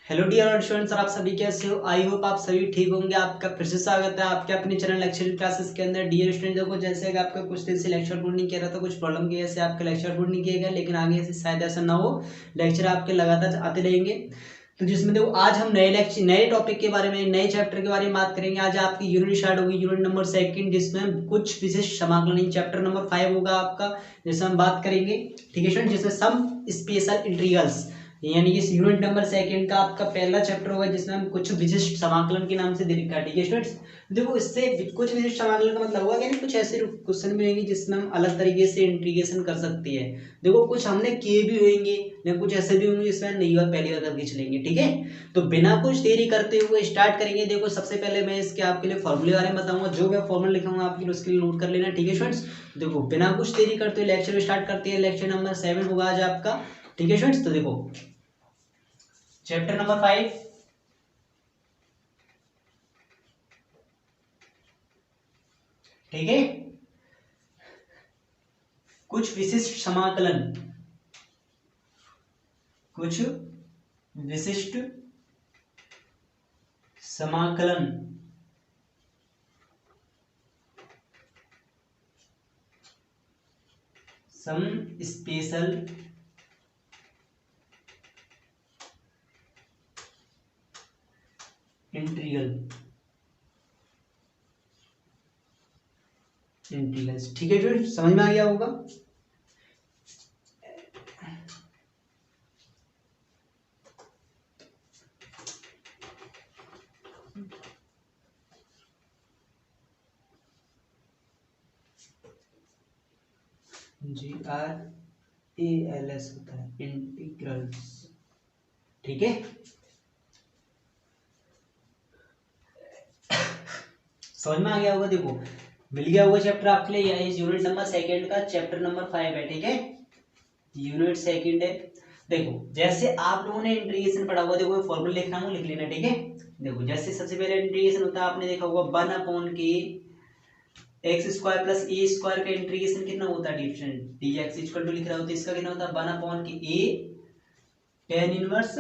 Hello dear students, आप सभी कैसे हो? आई होप आप सभी ठीक होंगे। आपका फिर से स्वागत है आपके अपने चैनल लेक्चर क्लासेस के अंदर। डियर स्टूडेंट, देखो जैसे कि आपका कुछ दिन से लेक्चर पूर्ण नहीं किया रहा था, कुछ प्रॉब्लम की वजह से आपका लेक्चर पूर्ण नहीं किया गया, लेकिन आगे से शायद ऐसा ना हो, लेक्चर आपके लगातार आते रहेंगे। तो जिसमें देखो आज हम नए टॉपिक के बारे में, नए चैप्टर के बारे में बात करेंगे। आज आपकी यूनिट स्टार्ट होगी, यूनिट नंबर 2, जिसमें कुछ विशेष समाकलन, चैप्टर नंबर 5 होगा आपका, जिसमें हम बात करेंगे। ठीक है स्टूडेंट, जिसमें सम स्पेशल इंटीग्रल्स, यानी कि इस यूनिट नंबर 2 का आपका पहला चैप्टर होगा, जिसमें हम कुछ विशिष्ट समाकलन के नाम से दे रखा है। ठीक है स्टूडेंट्स, देखो इससे कुछ विशिष्ट समाकलन का मतलब होगा कि कुछ ऐसे क्वेश्चन भी होंगे जिसमें हम अलग तरीके से इंटीग्रेशन कर सकते हैं। देखो कुछ हमने किए भी होंगे, लेकिन कुछ ऐसे भी होंगे जिसमें नहीं बार पहली बार करके चलेंगे। ठीक है, तो बिना कुछ देरी करते हुए स्टार्ट करेंगे। देखो सबसे पहले मैं इसके आपके लिए फॉर्मूले बारे में बताऊंगा, जो मैं फॉर्मूला लिखाऊंगा आपके लिए उसके लिए नोट कर लेना। ठीक है स्टूडेंट्स, देखो बिना कुछ देरी करते हुए लेक्चर स्टार्ट करते हैं। लेक्चर नंबर 7 होगा आज आपका। ठीक है स्टूडेंट्स, तो देखो चैप्टर नंबर 5, ठीक है, कुछ विशिष्ट समाकलन, कुछ विशिष्ट समाकलन, सम स्पेशल इंटीग्रल्स। ठीक है स्टूडेंट, समझ में आ गया होगा। GRALS होता है, इंटीग्रल्स। ठीक है, समझ में आ गया होगा। देखो मिल गया होगा चैप्टर आपके लिए, इस यूनिट नंबर 2 का चैप्टर नंबर 5 है। ठीक है, यूनिट 2 है। देखो जैसे आप लोगों ने इंटीग्रेशन पढ़ा हुआ, देखो फॉर्मूला लिखना हो लिख लेना। ठीक है, देखो जैसे सबसे पहले इंटीग्रेशन होता है, आपने देखा होगा 1/के x² प्लस ए स्क्वायर का इंटीग्रेशन कितना होता है, डिफरेंट dx इक्वल टू लिख रहा हो तो इसका कितना होता है 1/a tan इनवर्स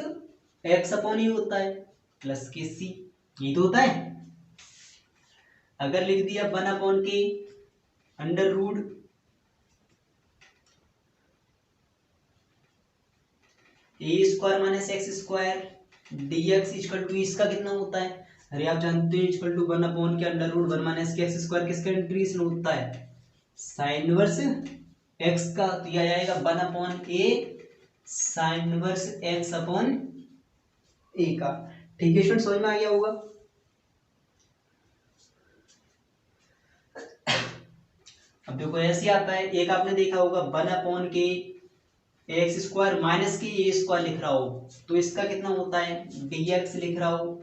x/a होता है प्लस के c, ये तो होता है। अगर लिख दिया 1/के under root a² minus x² dx equal to इसका कितना होता है, अरे आप जानते हैं इक्वल टू 1/के अंडर रूट 1 माइनस के x² किसका इंटीग्रेशन होता है, साइन इनवर्स x का, तो यह आएगा 1/a साइन इनवर्स x/a का। ठीक है स्टूडेंट, समझ में आ गया होगा। अब देखो ऐसे आता है, एक आपने देखा होगा 1/के x² माइनस के a² लिख रहा हो तो इसका कितना होता है dx लिख रहा हो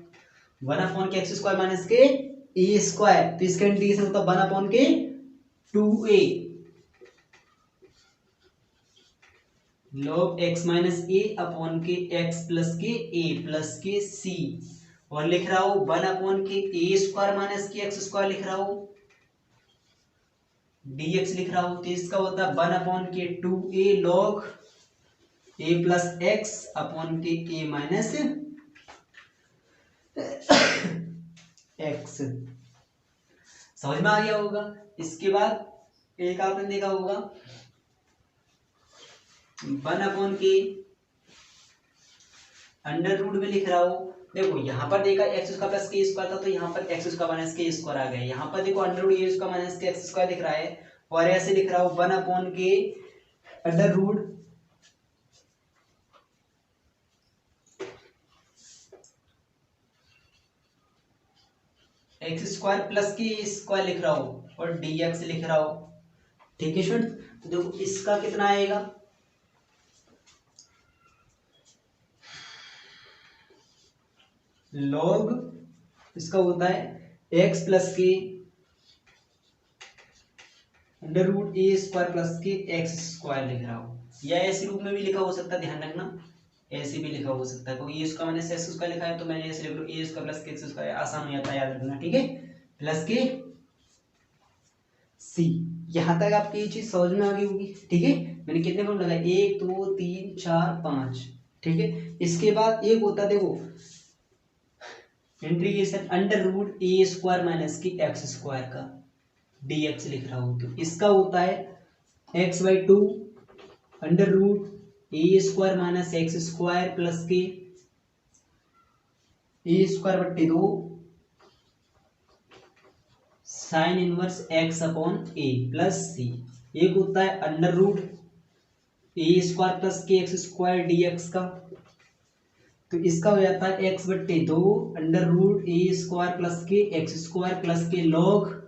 1/के x² माइनस के a², तो इसका इंटीग्रेशन होता है 1/के 2a log x minus a upon के x प्लस के a प्लस के c, और लिख रहा हो 1/के a² माइनस के x² लिख रहा हो dx लिख रहा हो, तो इसका होता है 1/के 2a log a plus x upon के a माइनस x। समझ में आ गया होगा। इसके बाद एक आपने देखा होगा 1/के अंडर रूट में लिख रहा हो, देखो यहाँ पर देखा x² प्लस के स्क्वायर था तो यहाँ पर x² माइनस के स्क्वायर आ गया, यहाँ पर देखो अंडर रूट a² माइनस के x² लिख रहा है, और ऐसे लिख रहा हो 1/के अंडर रूट x² प्लस के स्क्वायर लिख रहा हो और dx लिख रहा हो। ठीक है स्टूडेंट, तो देखो इसका कितना आएगा log इसका होता है एक्स प्लस के under root A square plus के एक्स स्क्वायर लिख रहा हूँ, या ऐसे रूप में भी लिखा हो सकता है, ध्यान रखना ऐसे भी लिखा हो सकता है, क्योंकि ए स्क्वायर मैंने एक्स स्क्वायर लिखा है तो मैंने ऐसे लिख लो ए स्क्वायर प्लस के एक्स स्क्वायर, आसान हो जाता है याद रखना, ठीक है, प्लस के सी। यहाँ तक आपकी ये चीज समझ में आ गई होगी, ठीक है। मैंने कितने फॉर्म लगाए, 1 2 3 4 5, ठीक है। इसके बाद एक होता है देखो integration under root A square minus की एक्स स्क्वायर का dx लिख रहा हूं, तो इसका होता है x/2 under root A square minus X square plus के ए स्क्वायर बट्टे 2 sine inverse x upon A plus C. एक होता है under root A square plus के एक्स स्क्वायर dx का, तो इसका हो जाता है x/2 under root A square plus के एक्स स्क्वायर प्लस के लॉग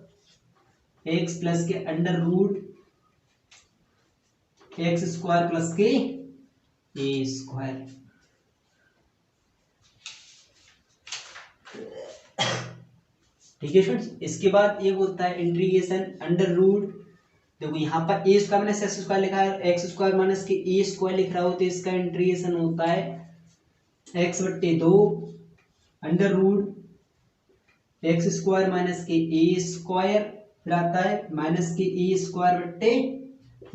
एक्स प्लस के under root x square plus के ए स्क्वायर। ठीक है फ्रेंड्स, इसके बाद ये होता है इंटीग्रेशन अंडर रूट, देखो यहाँ पर ए स्क्वायर माइनस एक्स स्क्वायर लिखा है, एक्स स्क्वायर माइनस के ए स्क्वायर लिख रहा हो, तो इसका इंटीग्रेशन होता है x/2 under root x square minus के ए स्क्वायर, फिर आता है माइनस के ए स्क्वायर बट्टे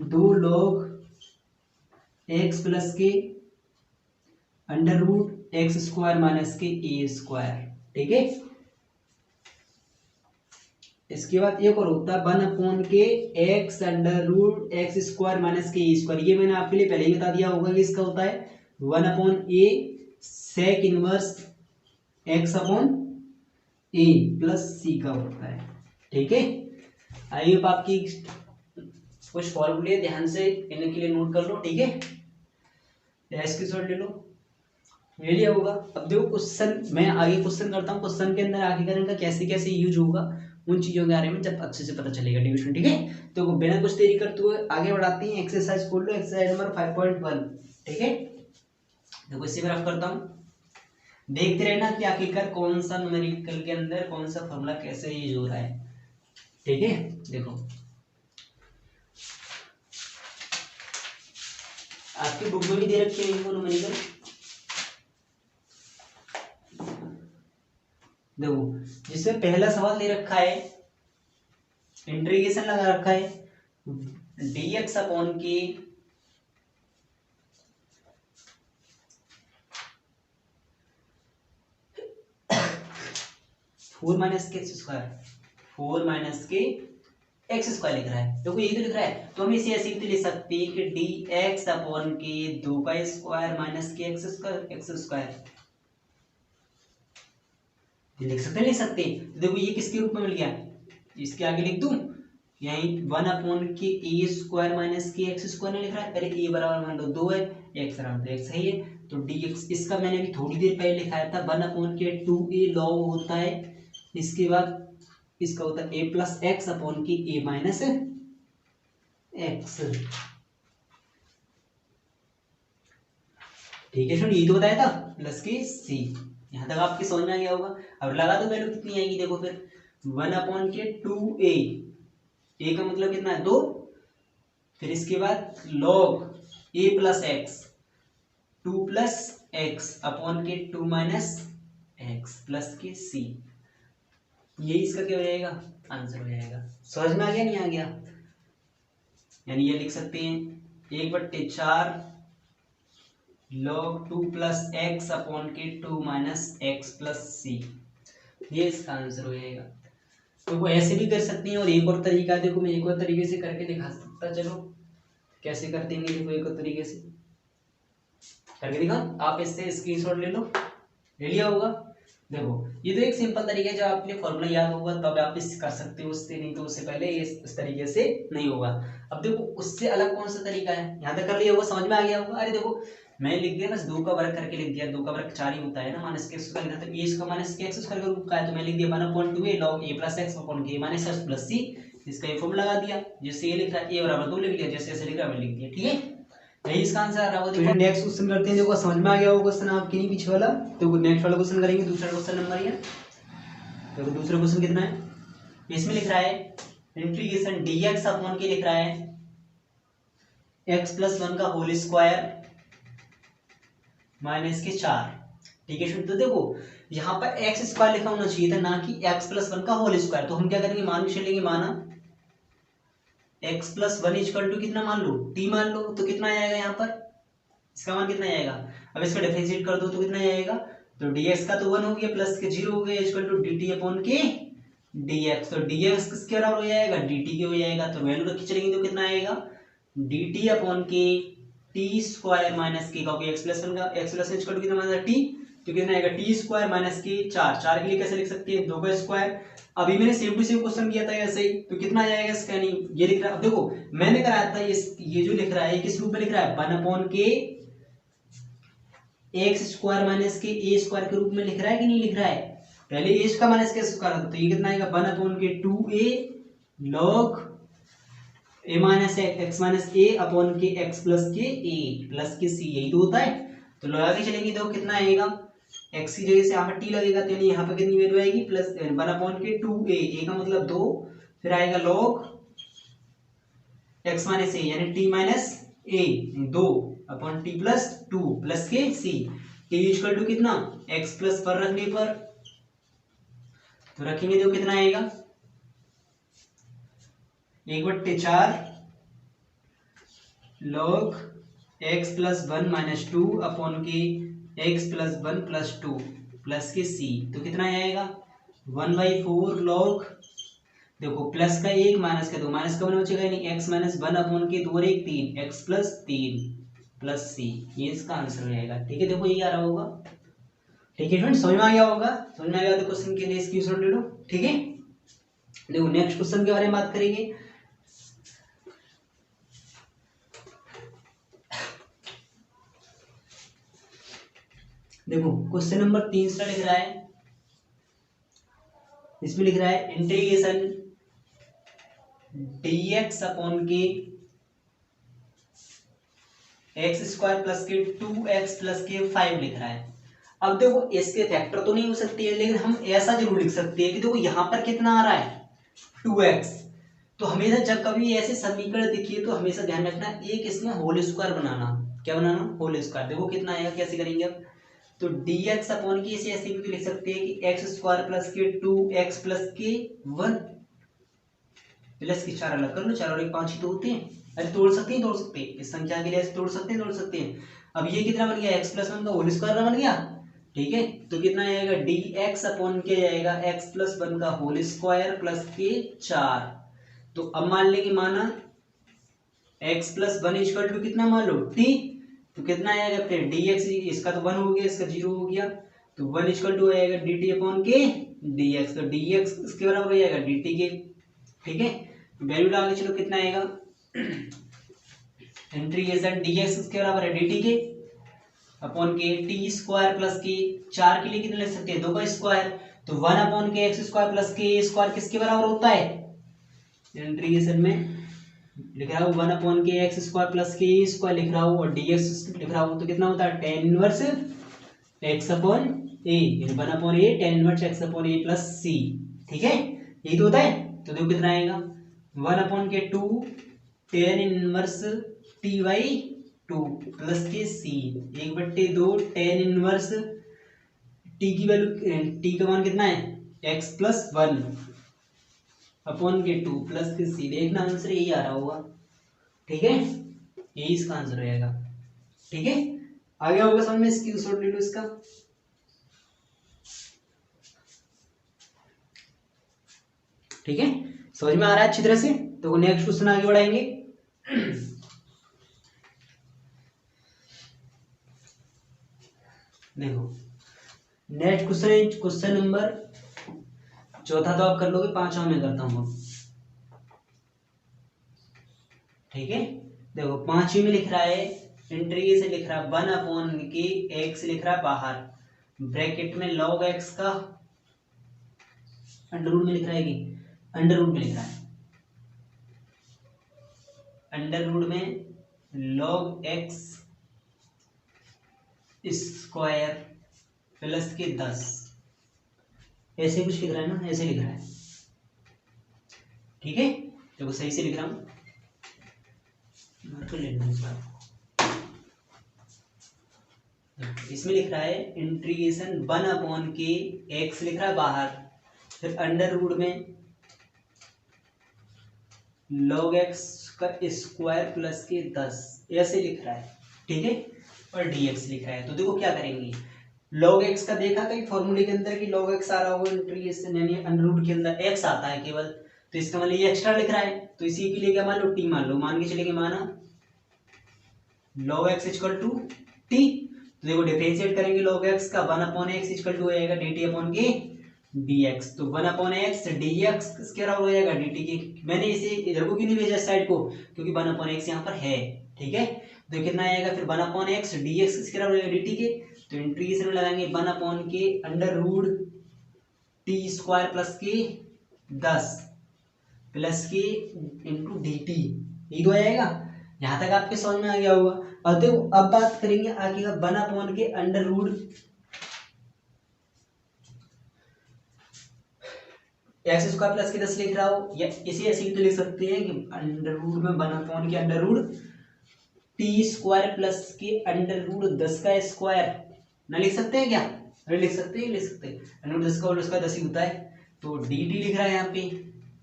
2 लॉग एक्स प्लस के under root x square minus के ए स्क्वायर, ठीक है। इसके बाद एक और होता है 1 के x under root x square minus के ए स्क्वायर, ये मैंने आपके लिए पहले ही बता दिया होगा कि इसका होता है 1 sec inverse x upon A plus सी का होता है, ठीक है। आई होप आपकी कुछ फॉर्मूले ध्यान से इनके लिए नोट कर लो, ठीक है, स्क्रीनशॉट ले लो, ले लिया होगा। अब देखो क्वेश्चन, मैं आगे क्वेश्चन करता हूँ, क्वेश्चन के अंदर आगे इनका कैसे कैसे यूज होगा उन चीजों के बारे में जब अच्छे से पता चलेगा डिवीजन, ठीक है। तो बिना कुछ देरी करते हुए आगे बढ़ाते हैं, एक्सरसाइज खोल लो, एक्सरसाइज नंबर 5.1, ठीक है। देखो इसी पर रफ करता हूँ, देखते रहना कि आखिरकार कौन सा न्यूमेरिकल के अंदर कौन सा फॉर्मूला कैसे यूज हो रहा है, ठीक है। देखो आपकी बुक में भी दे रखी है न्यूमेरिकल, देखो जिसमें पहला सवाल दे रखा है, इंटीग्रेशन लगा रखा है dx अपॉन के 4 माइनस के एक्स स्क्वायर, 4 माइनस के एक्स स्क्वायर लिख रहा है, देखो यही तो लिख रहा है, तो हम इसे ऐसे भी लिख सकते हैं कि dx अपॉन के 2 का स्क्वायर माइनस के एक्स स्क्वायर लिख सकते लिख सकते। तो देखो ये किसके रूप में मिल गया, इसके आगे लिख दूं, यही 1 के ए स्क्वायर माइनस के एक्स स्क्वायर ने लिख रहा है, पहले ए बराबर मान लो 2 है, एक्स बराबर एक्स है, तो dx इसका मैंने भी थोड़ी देर पहले लिखाया था 1 के 2a लॉग होता है, इसके बाद इसका होता है a प्लस एक्स अपॉन की a माइनस एक्स, ठीक है। ये तो बताया था प्लस की सी, यहाँ तक आपकी समझ में आ गया होगा। अब लगा दो वैल्यू कितनी आएगी, देखो फिर 1 के 2a, a का मतलब कितना है 2, फिर इसके बाद log a plus x 2 plus x upon के 2 माइनस एक्स प्लस के सी, ये इसका क्या हो जाएगा, आंसर हो जाएगा। समझ में आ गया नहीं आ गया, यानी ये लिख सकते हैं 1/4 log 2 प्लस एक्स अपॉन के 2 माइनस एक्स प्लस सी, ये इसका आंसर हो जाएगा। तो वो ऐसे भी कर सकती हैं, और एक और तरीका देखो, मैं एक और तरीके से करके दिखा सकता, चलो कैसे करते हैं, देखो एक और तरीके से करके दिखा, आप इससे स्क्रीनशॉट ले लो, ले लिया होगा। देखो ये तो एक सिंपल तरीका है, जब आपके फॉर्मूला याद होगा तब आप इस कर सकते हो, उससे नहीं तो उससे पहले इस तरीके से नहीं होगा। अब देखो उससे अलग कौन सा तरीका है, यहाँ तक कर लिया होगा, समझ में आ गया होगा। अरे देखो मैंने लिख दिया बस 2 का वर्ग करके लिख दिया, 2 का वर्ग 4 ही होता है ना, माइनस के एक्स स्क्वायर लिखा, तो ये इसका माइनस के एक्स स्क्वायर का रूप का है, तो मैं लिख दिया 1/2a log a plus x upon के माइनस एक्स प्लस सी, इसका ये फॉर्मूला लगा दिया, जिससे ये लिख रहा है a बराबर 2 लिख लिया, जैसे ऐसे लिख रहा है मैं लिख दिया, ठीक है, यही इसका आंसर आ रहा होगा। देखो नेक्स्ट क्वेश्चन करते हैं, देखो समझ में आ गया होगा क्वेश्चन आपके नहीं पीछे वाला, तो नेक्स्ट वाला क्वेश्चन करेंगे, दूसरा क्वेश्चन नंबर ये देखो दूसरा क्वेश्चन कितना है, इसमें लिख रहा है इंटीग्रेशन dx अपॉन के लिख रहा है x+1 का होल स्क्वायर माइनस के 4। ठीक है, तो देखो यहाँ पर एक्स स्क्वायर लिखा होना चाहिए था, ना कि x+1 का होल स्क्वायर। तो हम क्या करेंगे, मान चलेंगे, माना x+1 इक्वल टू कितना मान लो, t मान लो। तो कितना आएगा यहाँ पर, इसका मान कितना आएगा, अब इसका डिफरेंशिएट कर दो तो कितना आएगा, तो dx का तो 1 हो गया प्लस के 0 हो गया इक्वल टू dt अपॉन के dx। तो dx किसके बराबर हो जाएगा, dt के हो जाएगा। तो वैल्यू रखी चलेंगे तो कितना आएगा, dt अपॉन के टी स्क्वायर माइनस के, क्योंकि x+1 का x+1 इक्वल टू कितना माना t, तो कितना आएगा टी स्क्वायर माइनस के 4। 4 के लिए कैसे लिख सकते हैं, 2 का स्क्वायर। अभी मैंने सेम टू सेम क्वेश्चन किया था ऐसे ही, तो कितना आ जाएगा इसका, नहीं ये लिख रहा है। अब देखो मैंने कराया था ये जो लिख रहा है किस रूप में लिख रहा है, 1 अपॉन के एक्स स्क्वायर माइनस के ए स्क्वायर के रूप में लिख रहा है कि नहीं लिख रहा है। पहले ए का माइनस के स्क्वायर होता, तो ये कितना आएगा, 1 अपॉन के 2a log a minus x minus A upon के एक्स प्लस के ए प्लस के सी, यही तो होता है। तो लगा के चलेंगे तो कितना आएगा, एक्स की जगह से यहाँ पर टी लगेगा, तो यानी यहाँ पर कितनी वैल्यू आएगी, प्लस 1 अपॉन के 2a, ए का मतलब 2, फिर आएगा log एक्स माइनस ए यानी टी माइनस ए 2 अपॉन टी प्लस 2 प्लस के सी। टी इक्वल टू कितना, एक्स प्लस पर रखने पर तो रखेंगे तो कितना आएगा, 1/4 log x plus 1 minus 2 upon के x प्लस 1 प्लस 2 प्लस के c। तो कितना आएगा, 1/4 log, देखो प्लस का 1 माइनस का 2, माइनस का 1 बचेगा नहीं, x माइनस 1 अपॉन के 2 और 1 3, x प्लस 3 प्लस c, ये इसका आंसर हो जाएगा। ठीक है, देखो ये आ रहा होगा। ठीक है फ्रेंड्स, समझ में आ गया होगा, समझ में आ गया तो क्वेश्चन के लिए स्क्रीनशॉट ले लो। ठीक है, देखो नेक्स्ट क्वेश्चन के बारे में बात करेंगे। देखो क्वेश्चन नंबर 3 लिख रहा है, इसमें लिख रहा है इंटीग्रेशन dx अपॉन के एक्स स्क्वायर प्लस के 2x प्लस के 5 लिख रहा है। अब देखो इसके फैक्टर तो नहीं हो सकती है, लेकिन हम ऐसा जरूर लिख सकते हैं कि देखो यहाँ पर कितना आ रहा है 2x। तो हमेशा जब कभी ऐसे समीकरण दिखिए तो हमेशा ध्यान रखना एक इसमें होल स्क्वायर बनाना। क्या बनाना, होल स्क्वायर। देखो कितना आएगा, कैसे करेंगे अब, तो dx अपॉन की इसे ऐसे भी लिख सकते हैं कि एक्स स्क्वायर प्लस के 2x प्लस के 1 प्लस के 4 अलग कर लो, 4 और 1 5 ही तो होते हैं। अरे तोड़ सकते हैं, तोड़ सकते हैं, इस संख्या के लिए ऐसे तोड़ सकते हैं, तोड़ सकते हैं। अब ये कितना बन गया, x प्लस 1 का होल स्क्वायर बन गया। ठीक है, तो कितना आएगा, dx अपॉन के जाएगा x प्लस 1 का होल स्क्वायर प्लस के 4। तो अब मान लेंगे, माना x प्लस 1 इक्वल टू कितना मान लो t, तो कितना आएगा फिर dx, इसका तो 1 हो गया, इसका 0 हो गया, तो 1 इक्वल टू आएगा dt अपॉन के dx। तो dx इसके बराबर हो जाएगा dt के। ठीक है, वैल्यू डाल के चलो कितना आएगा, इंटीग्रेशन dx इसके बराबर है dt के अपॉन के टी स्क्वायर प्लस के 4 के लिए कितना लिख सकते हैं, 2 का स्क्वायर। तो 1 अपॉन के एक्स स्क्वायर प्लस के ए स्क्वायर किसके बराबर होता है, इंटीग्रेशन में लिख रहा हूँ 1 अपॉन के एक्स स्क्वायर प्लस के ए स्क्वायर लिख रहा हूँ और dx लिख रहा हूँ, तो कितना होता है tan inverse x upon A, 1 upon A tan inverse x upon A plus सी। ठीक है, यही तो होता है। तो देखो कितना आएगा, 1 अपॉन के 2 tan inverse T by 2 plus के सी, 1/2 tan इनवर्स टी की वैल्यू, टी का मान कितना है x प्लस 1 अपॉन के 2 प्लस के सी। देखना आंसर यही आ रहा होगा। ठीक है, यही इसका आंसर रहेगा। ठीक है, आ गया होगा समझ में, स्क्रीनशॉट ले लो इसका। ठीक है, समझ में आ रहा है अच्छी तरह से। तो नेक्स्ट क्वेश्चन आगे बढ़ाएंगे। देखो नेक्स्ट क्वेश्चन है क्वेश्चन नंबर 4 तो आप कर लोगे, 5वां मैं करता हूं। ठीक है, देखो 5वीं में लिख रहा है इंटीग्रेशन लिख रहा है 1 अपॉन के एक्स लिख रहा है बाहर, ब्रैकेट में log x का अंडर रूट में लिख रहा है कि अंडर रूट में लिख रहा है, अंडर रूट में log x square plus k 10 ऐसे कुछ लिख रहा है ना, ऐसे लिख रहा है, ठीक है। देखो सही से लिख रहा हूँ, तो लेना इसमें लिख रहा है इंटीग्रेशन 1/k x लिख रहा है बाहर, फिर अंडर रूट में log x का स्क्वायर प्लस के 10 ऐसे लिख रहा है, ठीक है, और dx लिख रहा है। तो देखो क्या करेंगे, log x का देखा कहीं फॉर्मूले के अंदर कि log x आ रहा होगा इंटीग्रेशन यानी अंडर रूट के अंदर x आता है केवल, तो इसका मतलब ये एक्स्ट्रा लिख रहा है, तो इसी के लिए क्या मान लो t मान लो, मान के चलेंगे माना log x equal to t। तो देखो डिफरेंशिएट करेंगे log x का 1/x इक्वल टू हो जाएगा dt/k dx, तो 1/x dx किसके बराबर हो जाएगा dt के। मैंने इसे इधर को क्यों नहीं भेजा साइड को, क्योंकि 1/x यहाँ पर है, ठीक है। तो कितना आएगा फिर 1/x dx किसके बराबर हो जाएगा dt के, तो इंटीग्रेशन में लगाएंगे 1/k under root t square plus k 10 plus के इंटू dt, ये तो आएगा। यहाँ तक आपके समझ में आ गया होगा। अब देखो अब बात करेंगे आगे का 1/k under root x square plus k 10 लिख रहा हो, या इसे ऐसे भी तो लिख सकते हैं कि अंडर रूट में 1/k under root t square plus के अंडर रूट 10 का स्क्वायर, ना लिख सकते हैं क्या, अरे लिख सकते हैं, लिख सकते हैं, अंडर रूट 10 का होल स्क्वायर 10 ही होता है, तो dt लिख रहा है यहाँ पे।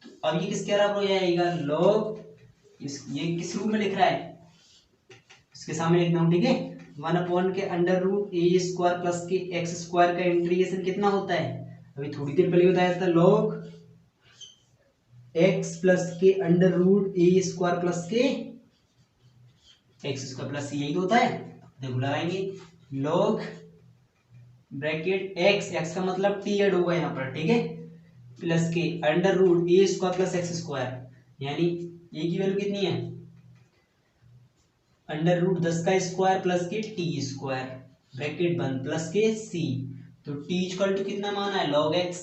तो अब ये किसके बराबर हो जाएगा log ये किस रूप में लिख रहा है, इसके सामने लिखना हूँ, ठीक है। 1/k under root A square plus के एक्स स्क्वायर का इंटीग्रेशन कितना होता है, अभी थोड़ी देर पहले बताया था log x प्लस के under root A square plus के एक्स स्क्वायर प्लस यही तो होता है। देखो लगाएंगे log ब्रैकेट x का मतलब t ऐड होगा यहाँ पर, ठीक है, प्लस के under root A square plus x square, यानी ए की वैल्यू कितनी है अंडर रूट 10 का स्क्वायर प्लस के टी स्क्वायर ब्रैकेट बंद प्लस के सी, तो टी इक्वल टू कितना माना है log x,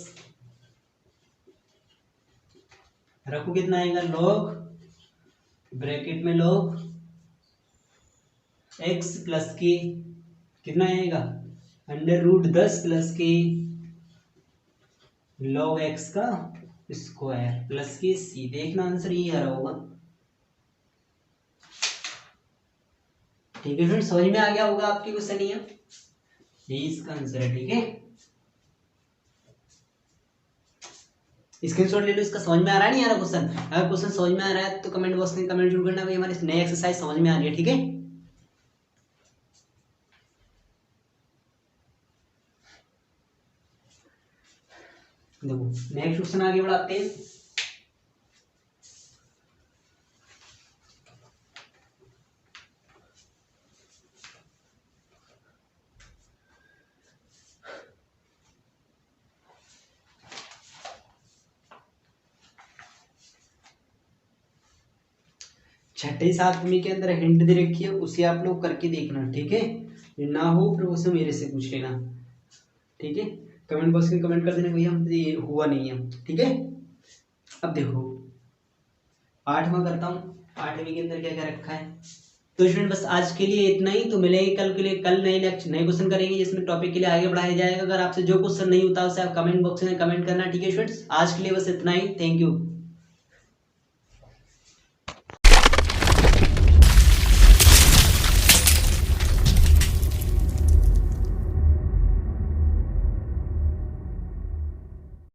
रखो कितना आएगा log ब्रैकेट में log x प्लस के कितना आएगा अंडर रूट 10 प्लस के log x का स्क्वायर प्लस के सी। देखना आंसर यही आ रहा होगा, ठीक है फ्रेंड्स, समझ में आ गया होगा आपके क्वेश्चन, यही इसका आंसर है, ठीक है। स्क्रीनशॉट ले लो, इसका समझ में आ रहा है नहीं आ रहा क्वेश्चन, अगर क्वेश्चन समझ में आ रहा है तो कमेंट बॉक्स में कमेंट जरूर करना भाई हमारी नई एक्सरसाइज समझ में आ रही है, ठीक है। देखो नेक्स्ट क्वेश्चन आगे बढ़ाते हैं। छठे सातवीं के अंदर हिंट दे रखी है, उसे आप लोग करके देखना, ठीक है, ना हो फिर उसे मेरे से पूछ लेना, ठीक है। कमेंट बॉक्स में कमेंट कर देना भैया ये हुआ नहीं है, ठीक है। अब देखो 8वां करता हूँ, 8वीं के अंदर क्या क्या रखा है। तो स्टूडेंट बस आज के लिए इतना ही, तो मिलेंगे कल के लिए, कल नए क्वेश्चन करेंगे जिसमें टॉपिक के लिए आगे बढ़ाया जाएगा। अगर आपसे जो क्वेश्चन नहीं होता उसे आप कमेंट बॉक्स में कमेंट करना, ठीक है स्टूडेंट्स। आज के लिए बस इतना ही, थैंक यू।